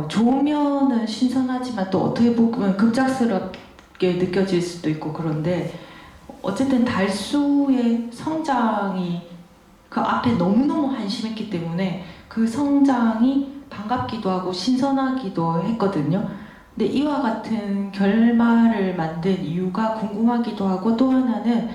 좋으면은 신선하지만 또 어떻게 보면 급작스럽게 느껴질 수도 있고, 그런데 어쨌든 달수의 성장이 그 앞에 너무너무 한심했기 때문에 그 성장이 반갑기도 하고 신선하기도 했거든요. 근데 이와 같은 결말을 만든 이유가 궁금하기도 하고, 또 하나는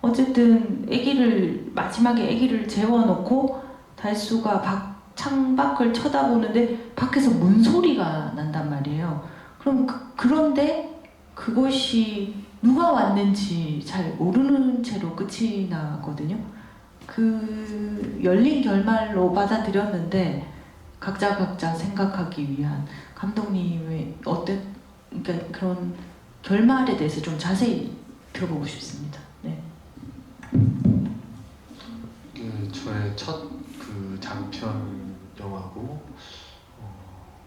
어쨌든 마지막에 아기를 재워놓고 달수가 창밖을 쳐다보는데 밖에서 문 소리가 난단 말이에요. 그럼 그런데 그것이 누가 왔는지 잘 모르는 채로 끝이 나거든요. 그 열린 결말로 받아들였는데 각자 생각하기 위한 감독님의 그러니까 그런 결말에 대해서 좀 자세히 들어보고 싶습니다. 네. 이게 저의 첫 그 장편 영화고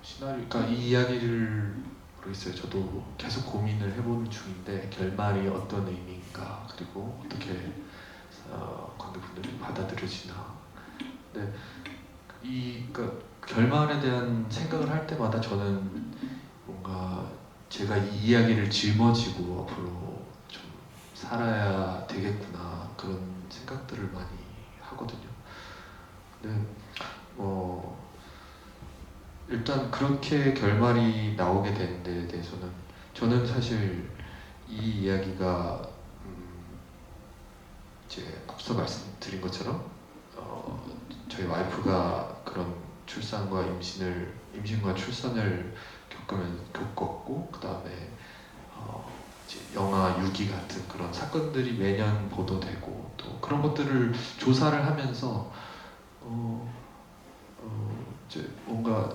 시나리오, 그러니까 이 이야기를 모르겠어요. 저도 계속 고민을 해보는 중인데 결말이 어떤 의미인가, 그리고 어떻게 관객분들이 받아들여지나. 근데 그러니까 결말에 대한 생각을 할 때마다 저는 뭔가 제가 이 이야기를 짊어지고 앞으로 좀 살아야 되겠구나, 그런 생각들을 많이 하거든요. 근데 일단 그렇게 결말이 나오게 된 데에 대해서는 저는 사실 이 이야기가 이제 앞서 말씀드린 것처럼 저희 와이프가 그런 임신과 출산을 겪었고, 그 다음에 영화 유기 같은 그런 사건들이 매년 보도되고, 또 그런 것들을 조사를 하면서 이제 뭔가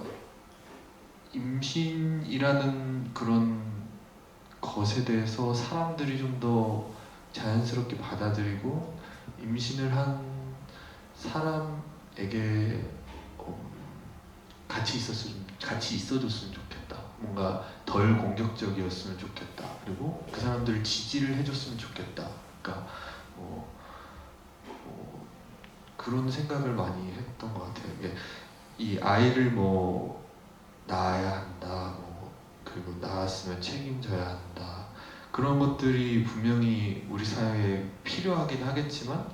임신이라는 그런 것에 대해서 사람들이 좀 더 자연스럽게 받아들이고, 임신을 한 사람에게 같이 있어줬으면 좋겠다. 뭔가 덜 공격적이었으면 좋겠다. 그리고 그 사람들을 지지를 해줬으면 좋겠다. 그러니까 그런 생각을 많이 했던 것 같아요. 이게 이 아이를 낳아야 한다. 그리고 낳았으면 책임져야 한다. 그런 것들이 분명히 우리 사회에 필요하긴 하겠지만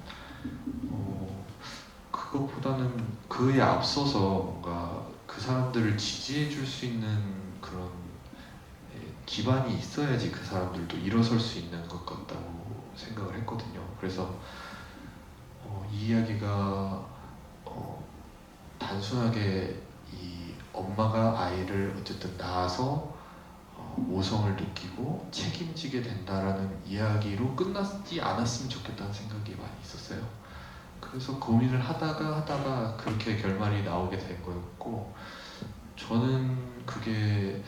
그것보다는 그에 앞서서 뭔가 그 사람들을 지지해 줄 수 있는 그런 기반이 있어야지 그 사람들도 일어설 수 있는 것 같다고 생각을 했거든요. 그래서 이 이야기가 단순하게 이 엄마가 아이를 어쨌든 낳아서 모성을 느끼고 책임지게 된다라는 이야기로 끝나지 않았으면 좋겠다는 생각이 많이 있었어요. 그래서 고민을 하다가 그렇게 결말이 나오게 된 거였고, 저는 그게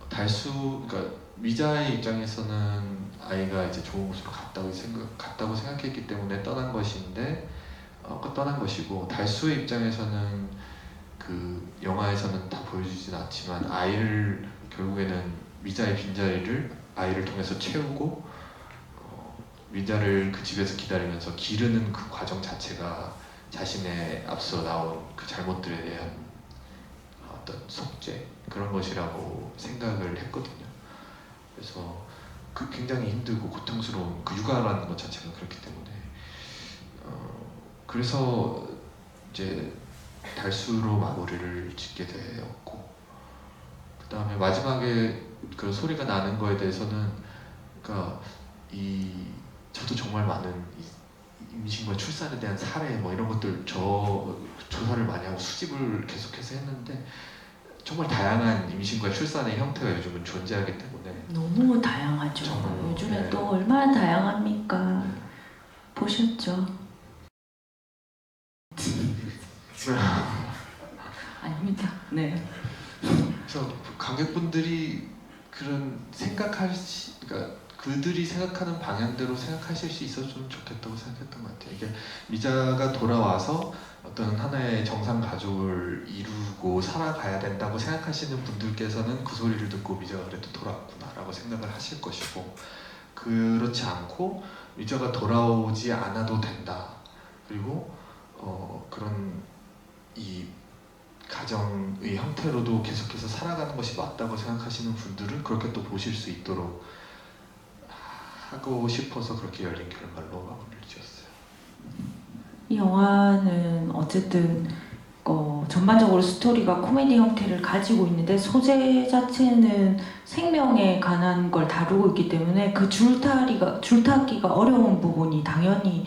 그러니까 미자의 입장에서는 아이가 이제 좋은 곳으로 갔다고 생각했기 때문에 떠난 것이고, 달수의 입장에서는 그 영화에서는 다 보여주진 않지만 아이를 결국에는 미자의 빈자리를 아이를 통해서 채우고 미자를 그 집에서 기다리면서 기르는 그 과정 자체가 자신의 앞서 나온 그 잘못들에 대한 어떤 속죄, 그런 것이라고 생각을 했거든요. 그래서 굉장히 힘들고 고통스러운 그 육아라는 것 자체가 그렇기 때문에 그래서 이제 달수로 마무리를 짓게 되었고, 그 다음에 마지막에 그 소리가 나는 거에 대해서는 그러니까 저도 정말 많은 임신과 출산에 대한 사례 이런 것들 조사를 많이 하고 수집을 계속해서 했는데, 정말 다양한 임신과 출산의 형태가 요즘은 존재하기 때문에 너무 다양하죠. 정말, 요즘에 네. 또 얼마나 다양합니까? 보셨죠? 아닙니다. 네. 그래서 관객분들이 그러니까 그들이 생각하는 방향대로 생각하실 수 있었으면 좋겠다고 생각했던 것 같아요. 이게 미자가 돌아와서 어떤 하나의 정상 가족을 이루고 살아가야 된다고 생각하시는 분들께서는 그 소리를 듣고 미자가 그래도 돌아왔구나라고 생각을 하실 것이고, 그렇지 않고 미자가 돌아오지 않아도 된다. 그리고 그런 이 가정의 형태로도 계속해서 살아가는 것이 맞다고 생각하시는 분들은 그렇게 또 보실 수 있도록 하고 싶어서 그렇게 열린 결말로 마무리를 지었어요. 이 영화는 어쨌든 전반적으로 스토리가 코미디 형태를 가지고 있는데 소재 자체는 생명에 관한 걸 다루고 있기 때문에 그 줄타기가 어려운 부분이 당연히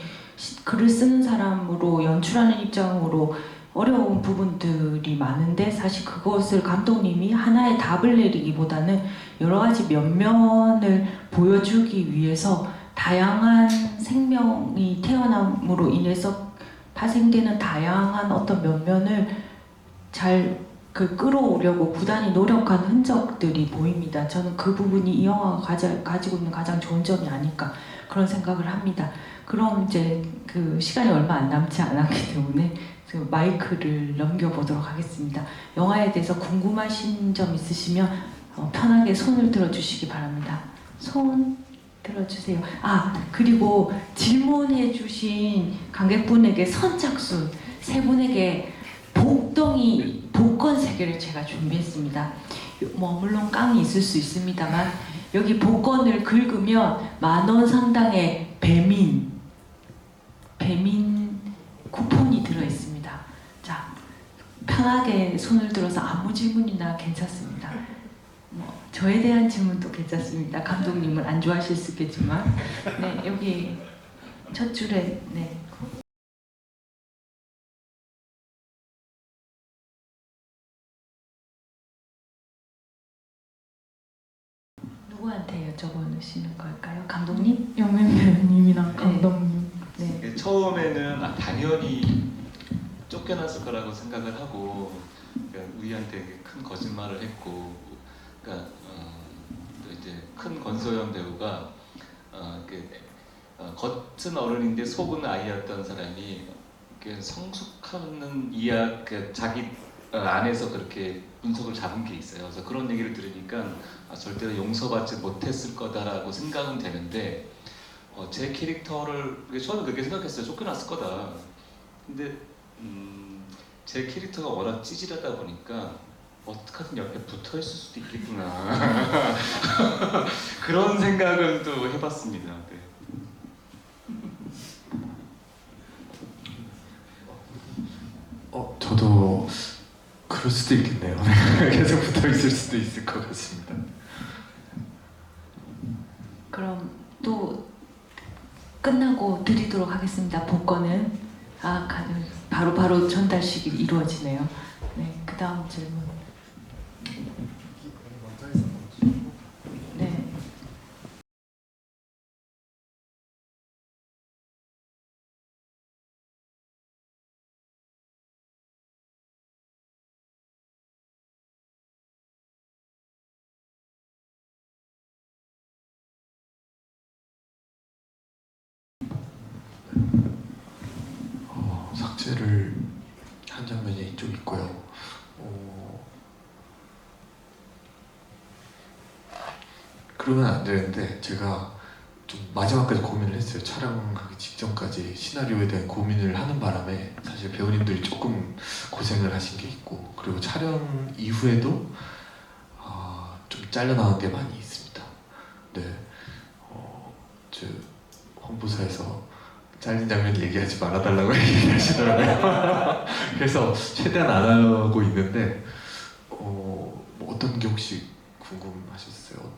글을 쓰는 사람으로 연출하는 입장으로 어려운 부분들이 많은데 사실 그것을 감독님이 하나의 답을 내리기보다는 여러 가지 면면을 보여주기 위해서 다양한 생명이 태어남으로 인해서 파생되는 다양한 어떤 면면을 잘 끌어오려고 부단히 노력한 흔적들이 보입니다. 저는 그 부분이 이 영화가 가지고 있는 가장 좋은 점이 아닐까 그런 생각을 합니다. 그럼 이제 그 시간이 얼마 안 남지 않았기 때문에 그 마이크를 넘겨보도록 하겠습니다. 영화에 대해서 궁금하신 점 있으시면 편하게 손을 들어주시기 바랍니다. 손 들어주세요. 그리고 질문해주신 관객분에게 선착순 세 분에게 복권 3개를 제가 준비했습니다. 물론 깡이 있을 수 있습니다만 여기 복권을 긁으면 10,000원 상당의 배민 쿠폰이 들어있습니다. 자, 편하게 손을 들어서 아무 질문이나 괜찮습니다. 저에 대한 질문도 괜찮습니다. 감독님은 안 좋아하실 수 있겠지만 네, 여기 첫 줄에 네. 누구한테 여쭤보시는 걸까요? 감독님? 영민 배우님이랑 감독님. 네. 처음에는 당연히 쫓겨났을 거라고 생각을 하고 그러니까 우리한테 큰 거짓말을 했고 그러니까 또 이제 큰 권소연 배우가 겉은 어른인데 속은 아이였던 사람이 성숙하는 자기 안에서 그렇게 분석을 잡은 게 있어요. 그래서 그런 얘기를 들으니까 절대로 용서받지 못했을 거다라고 생각은 되는데 제 캐릭터를 처음에 그렇게 생각했어요. 쫓겨났을 거다. 근데 제 캐릭터가 워낙 찌질하다 보니까 어떻게든 옆에 붙어 있을 수도 있겠구나. 그런 생각은 또 해봤습니다. 네. 저도 그럴 수도 있겠네요. 계속 붙어 있을 수도 있을 것 같습니다. 그럼 또 끝나고 드리도록 하겠습니다. 복권은 바로 전달식이 이루어지네요. 네, 그 다음 질문. 네. 삭제를 한 장면이 좀 있고요. 그러면 안 되는데 제가 좀 마지막까지 고민을 했어요. 촬영하기 직전까지 시나리오에 대한 고민을 하는 바람에 사실 배우님들이 조금 고생을 하신 게 있고 그리고 촬영 이후에도 좀 잘려나간 게 많이 있습니다. 네, 홍보사에서 잘린 장면 얘기하지 말아달라고 얘기하시더라고요. 그래서 최대한 안 하고 있는데 어떤 게 혹시 궁금하셨어요?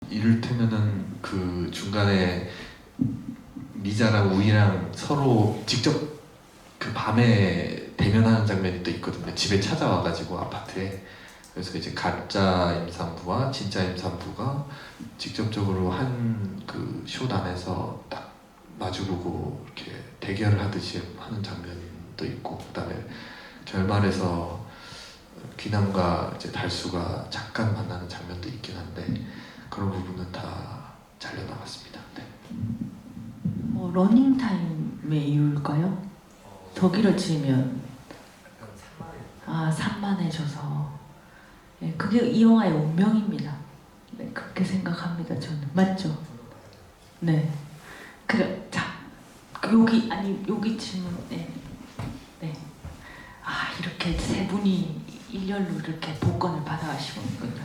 이를테면은 그 중간에 미자랑 우이랑 서로 직접 그 밤에 대면하는 장면이 또 있거든요. 집에 찾아와가지고 아파트에. 그래서 이제 가짜 임산부와 진짜 임산부가 직접적으로 한 그 쇼단에서 딱 마주보고 이렇게 대결을 하듯이 하는 장면도 있고, 그다음에 결말에서 귀남과 이제 달수가 잠깐 만나는 장면도 있긴 한데 그런 부분은 다 잘려 나갔습니다. 네. 러닝 타임의 이유일까요? 더 길어지면 산만해져서. 네, 그게 이 영화의 운명입니다. 네, 그렇게 생각합니다. 저는 맞죠? 네. 여기 질문. 네. 이렇게 세 분이 일렬로 이렇게 복권을 받아가시고 있군요.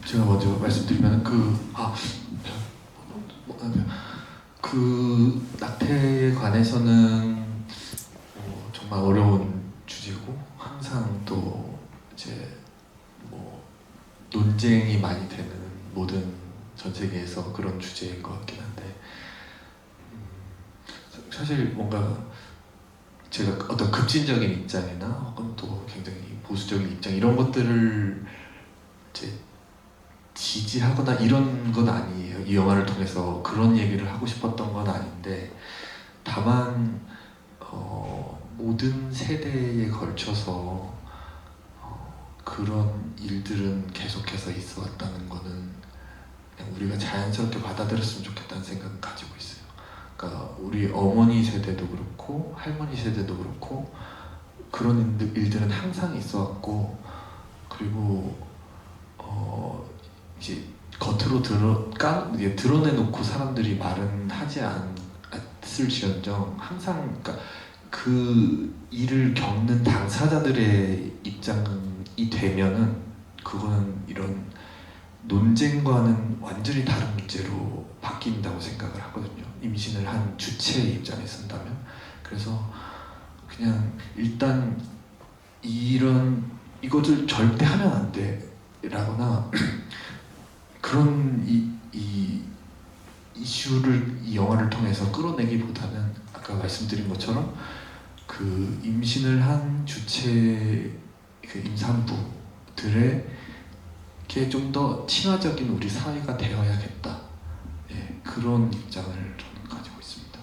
제가 먼저 말씀드리면 그 낙태에 관해서는 정말 어려운 주제고 항상 또 이제 뭐 논쟁이 많이 되는 모든 전 세계에서 그런 주제인 것 같긴 한데 사실 뭔가 제가 어떤 급진적인 입장이나 혹은 또 굉장히 보수적인 입장 이런 것들을 이제 지지하거나 이런 건 아니에요. 이 영화를 통해서 그런 얘기를 하고 싶었던 건 아닌데 다만 모든 세대에 걸쳐서 그런 일들은 계속해서 있어 왔다는 거는 그냥 우리가 자연스럽게 받아들였으면 좋겠다는 생각은 가지고 있어요. 그러니까 우리 어머니 세대도 그렇고 할머니 세대도 그렇고 그런 일들은 항상 있어 왔고 그리고 이제 겉으로 드러내놓고 사람들이 말은 하지 않았을지언정 항상 그러니까 그 일을 겪는 당사자들의 입장이 되면은 그거는 이런 논쟁과는 완전히 다른 문제로 바뀐다고 생각을 하거든요. 임신을 한 주체의 입장에 선다면. 그래서 그냥 일단 이것을 절대 하면 안 돼라거나 그런 이 이슈를 이 영화를 통해서 끌어내기보다는 아까 말씀드린 것처럼 그 임신을 한 주체 그 임산부들에게 좀 더 친화적인 우리 사회가 되어야겠다. 예, 그런 입장을 저는 가지고 있습니다.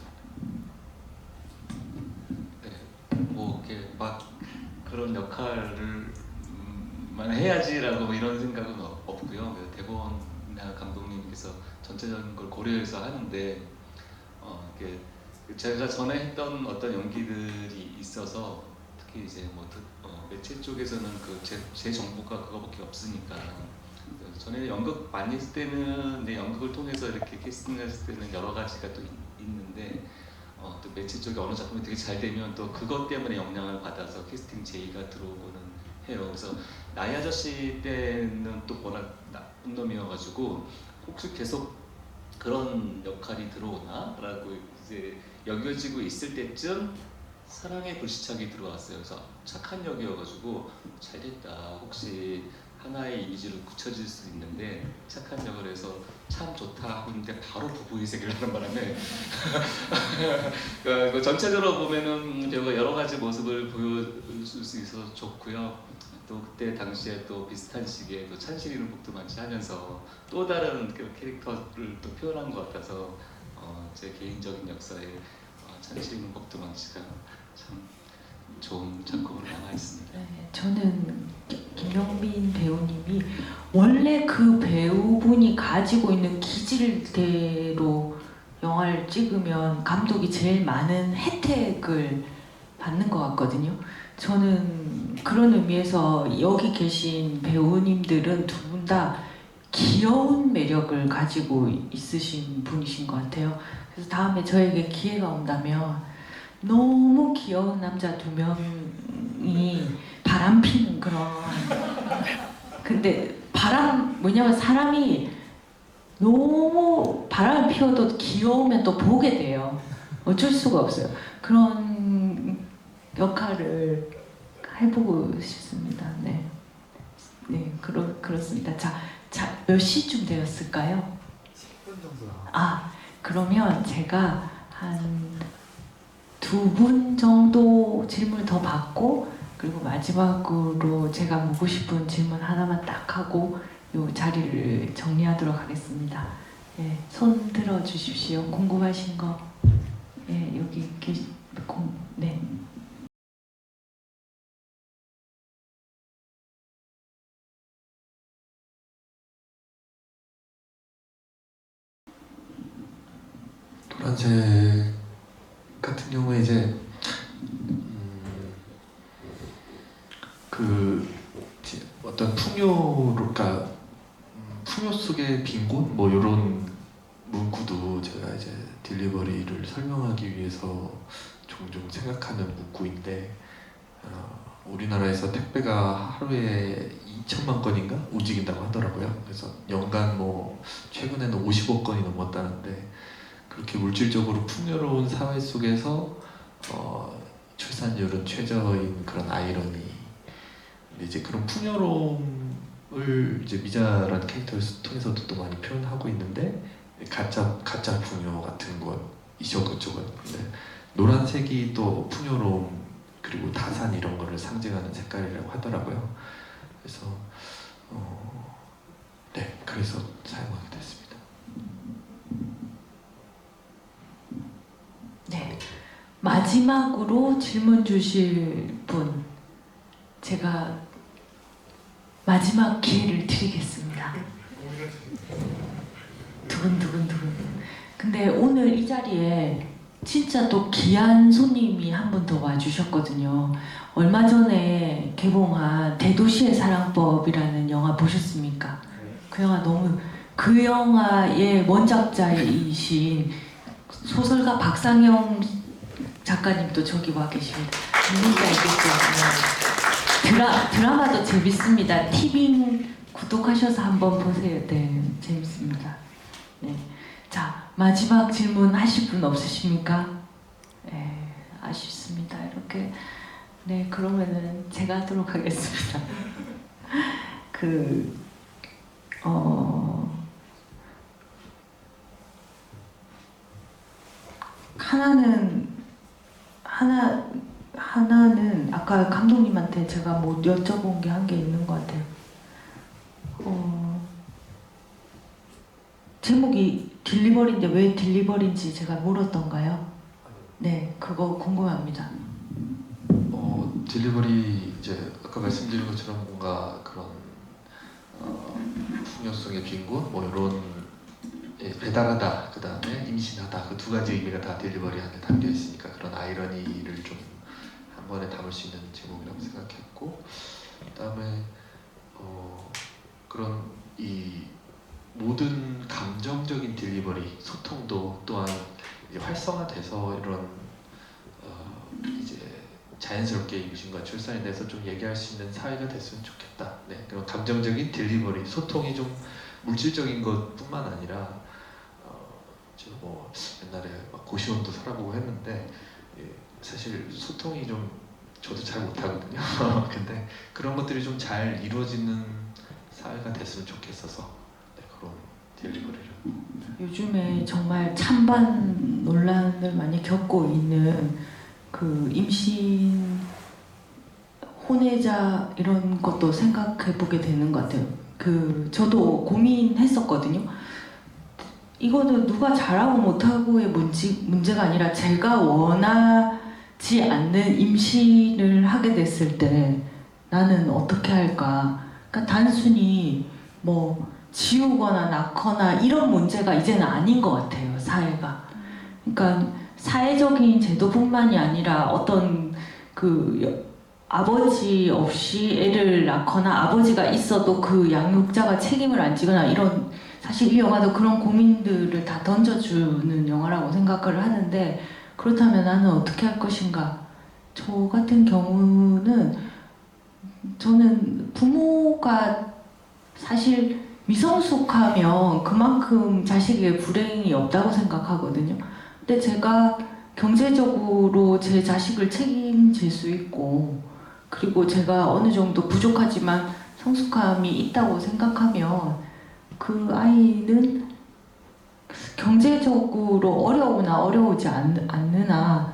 네, 뭐 이렇게 막 그런 역할을 만 해야지라고 뭐 이런 생각은 없고요. 대본이나 감독님께서 전체적인 걸 고려해서 하는데 이렇게 제가 전에 했던 어떤 연기들이 있어서 특히 이제 뭐 매체 쪽에서는 제 정보가 그거밖에 없으니까 전에 연극 많이 했을 때는 내 연극을 통해서 이렇게 캐스팅했을 때는 여러 가지가 또 있는데 또 매체 쪽에 어느 작품이 되게 잘 되면 또 그것 때문에 영향을 받아서 캐스팅 제의가 들어오고는 해요. 그래서 나이 아저씨 때는 또 워낙 나쁜 놈이어가지고 혹시 계속 그런 역할이 들어오나? 라고 이제 여겨지고 있을 때쯤 사랑의 불시착이 들어왔어요. 그래서 착한 역이어가지고 잘됐다. 혹시 하나의 이미지로 굳혀질 수 있는데 착한 역을 해서 참 좋다 하고 있는데 바로 부부의 세계를 하는 바람에 그러니까 전체적으로 보면은 배우가 여러 가지 모습을 보여줄 수 있어서 좋고요. 또 그때 당시에 또 비슷한 시기에 또 찬실이는 복도 많이 하면서 또 다른 그 캐릭터를 또 표현한 것 같아서 제 개인적인 역사에 찬실이는 복도 많지가 참 좋은 작품으로 남아있습니다. 네, 저는 김영민 배우님이 원래 그 배우분이 가지고 있는 기질대로 영화를 찍으면 감독이 제일 많은 혜택을 받는 것 같거든요. 저는 그런 의미에서 여기 계신 배우님들은 두 분 다 귀여운 매력을 가지고 있으신 분이신 것 같아요. 그래서 다음에 저에게 기회가 온다면 너무 귀여운 남자 두 명이 바람피는 그런 근데 뭐냐면 사람이 너무 바람을 피워도 귀여우면 또 보게 돼요. 어쩔 수가 없어요. 그런 역할을 해보고 싶습니다. 네, 네, 그렇습니다. 자, 몇 시쯤 되었을까요? 10분 정도. 그러면 제가 한 2분 정도 질문을 더 받고 그리고 마지막으로 제가 묻고 싶은 질문 하나만 딱 하고 이 자리를 정리하도록 하겠습니다. 예, 손 들어 주십시오. 궁금하신 거. 예, 여기 네. 노란색 같은 경우에 이제 어떤 그러니까 풍요 속의 빈곤 뭐 이런 문구도 제가 이제 딜리버리를 설명하기 위해서 종종 생각하는 문구인데 우리나라에서 택배가 하루에 2천만 건인가 움직인다고 하더라고요. 그래서 연간 뭐 최근에는 50억 건이 넘었다는데 그렇게 물질적으로 풍요로운 사회 속에서 출산율은 최저인 그런 아이러니. 근데 이제 그런 풍요로움을 이제 미자라는 캐릭터를 통해서도 또 많이 표현하고 있는데 가짜 풍요 같은 건 이쪽은. 근데 노란색이 또 풍요로움 그리고 다산 이런 거를 상징하는 색깔이라고 하더라고요. 그래서 네, 그래서 사용하게 됐습니다. 네, 마지막으로 질문 주실 분 제가 마지막 기회를 드리겠습니다. 두근두근. 근데 오늘 이 자리에 진짜 또 귀한 손님이 한 분 더 와주셨거든요. 얼마 전에 개봉한 대도시의 사랑법이라는 영화 보셨습니까? 그 영화 그 영화의 원작자이신 소설가 박상영 작가님도 저기 와 계십니다. 누군지 알겠죠? 드라마도 재밌습니다. 티빙 구독하셔서 한번 보세요. 네, 재밌습니다. 네. 자, 마지막 질문 하실 분 없으십니까? 네, 아쉽습니다. 이렇게. 네, 그러면은 제가 하도록 하겠습니다. 하나는 아까 감독님한테 제가 뭐 여쭤본 게 한 게 있는 것 같아요. 제목이 딜리버리인데 왜 딜리버리인지 제가 물었던가요? 네, 그거 궁금합니다. 딜리버리 이제 아까 말씀드린 것처럼 뭔가 그런 풍요성의 빈곤 뭐 이런 배달하다 그 다음에 임신하다 그 두 가지 의미가 다 딜리버리 안에 담겨 있으니까 그런 아이러니를 좀 한 번에 담을 수 있는 제목이라고 생각했고 그다음에 그런 이 모든 감정적인 딜리버리 소통도 또한 이제 활성화돼서 이런 이제 자연스럽게 임신과 출산에 대해서 좀 얘기할 수 있는 사회가 됐으면 좋겠다. 네, 그런 감정적인 딜리버리, 소통이 좀 물질적인 것뿐만 아니라 제가 뭐 옛날에 막 고시원도 살아보고 했는데 사실 소통이 좀 저도 잘 못하거든요. 근데 그런 것들이 좀 잘 이루어지는 사회가 됐으면 좋겠어서 네, 그런 딜리버리를. 요즘에 정말 찬반 논란을 많이 겪고 있는 그 임신 혼외자 이런 것도 생각해 보게 되는 것 같아요. 저도 고민했었거든요. 이거는 누가 잘하고 못하고의 문제가 아니라 제가 원하지 않는 임신을 하게 됐을 때 나는 어떻게 할까? 그러니까 단순히 뭐 지우거나 낳거나 이런 문제가 이제는 아닌 것 같아요, 사회가. 그러니까 사회적인 제도뿐만이 아니라 어떤 아버지 없이 애를 낳거나 아버지가 있어도 그 양육자가 책임을 안 지거나 이런 사실 이 영화도 그런 고민들을 다 던져주는 영화라고 생각을 하는데 그렇다면 나는 어떻게 할 것인가? 저 같은 경우는 저는 부모가 사실 미성숙하면 그만큼 자식에게 불행이 없다고 생각하거든요. 근데 제가 경제적으로 제 자식을 책임질 수 있고 그리고 제가 어느 정도 부족하지만 성숙함이 있다고 생각하면 그 아이는 경제적으로 어려우나 어려우지 않느나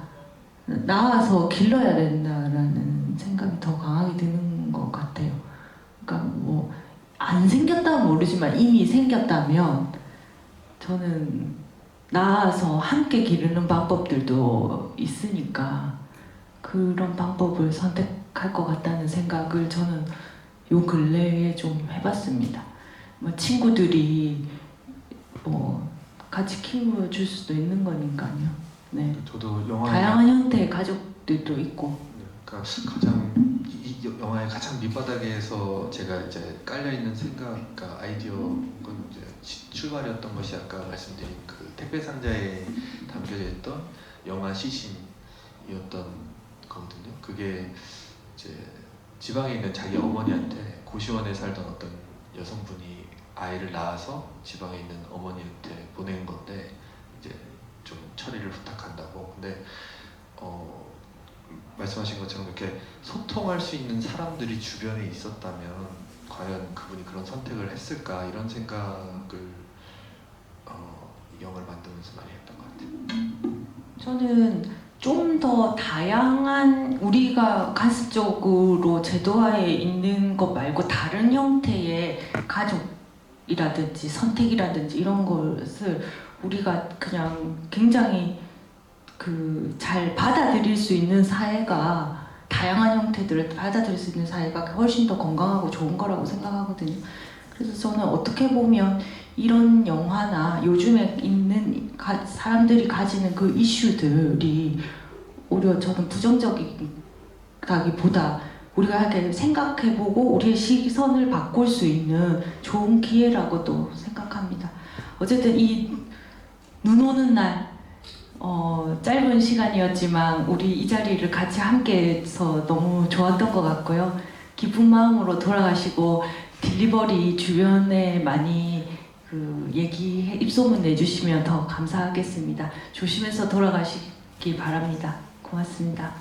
낳아서 길러야 된다라는 생각이 더 강하게 드는 것 같아요. 그러니까 뭐 안 생겼다면 모르지만 이미 생겼다면 저는 낳아서 함께 기르는 방법들도 있으니까 그런 방법을 선택할 것 같다는 생각을 저는 요 근래에 좀 해봤습니다. 뭐 친구들이 뭐 같이 키워줄 수도 있는 거니까요. 네. 저도 영화에 다양한 형태의 가족들도 있고. 그러니까 이 영화의 가장 밑바닥에서 제가 이제 깔려 있는 생각과 아이디어가 이제 출발이었던 것이 아까 말씀드린 그 택배 상자에 담겨져 있던 영화 시신이었던 거거든요. 그게 이제 지방에 있는 자기 어머니한테 고시원에 살던 어떤 여성분이 아이를 낳아서 지방에 있는 어머니한테 보낸 건데 이제 좀 처리를 부탁한다고. 근데 말씀하신 것처럼 이렇게 소통할 수 있는 사람들이 주변에 있었다면 과연 그분이 그런 선택을 했을까 이런 생각을 이 영화를 만들면서 많이 했던 것 같아요. 저는 좀 더 다양한 우리가 가습적으로 제도하에 있는 것 말고 다른 형태의 가족이라든지 선택이라든지 이런 것을 우리가 그냥 굉장히 잘 받아들일 수 있는 사회가 다양한 형태들을 받아들일 수 있는 사회가 훨씬 더 건강하고 좋은 거라고 생각하거든요. 그래서 저는 어떻게 보면 이런 영화나 요즘에 있는 사람들이 가지는 그 이슈들이 오히려 저는 부정적이다기보다 우리가 이렇게 생각해보고 우리의 시선을 바꿀 수 있는 좋은 기회라고도 생각합니다. 어쨌든 이 눈 오는 날 짧은 시간이었지만 우리 이 자리를 같이 함께해서 너무 좋았던 것 같고요. 기쁜 마음으로 돌아가시고 딜리버리 주변에 많이 입소문 내주시면 더 감사하겠습니다. 조심해서 돌아가시기 바랍니다. 고맙습니다.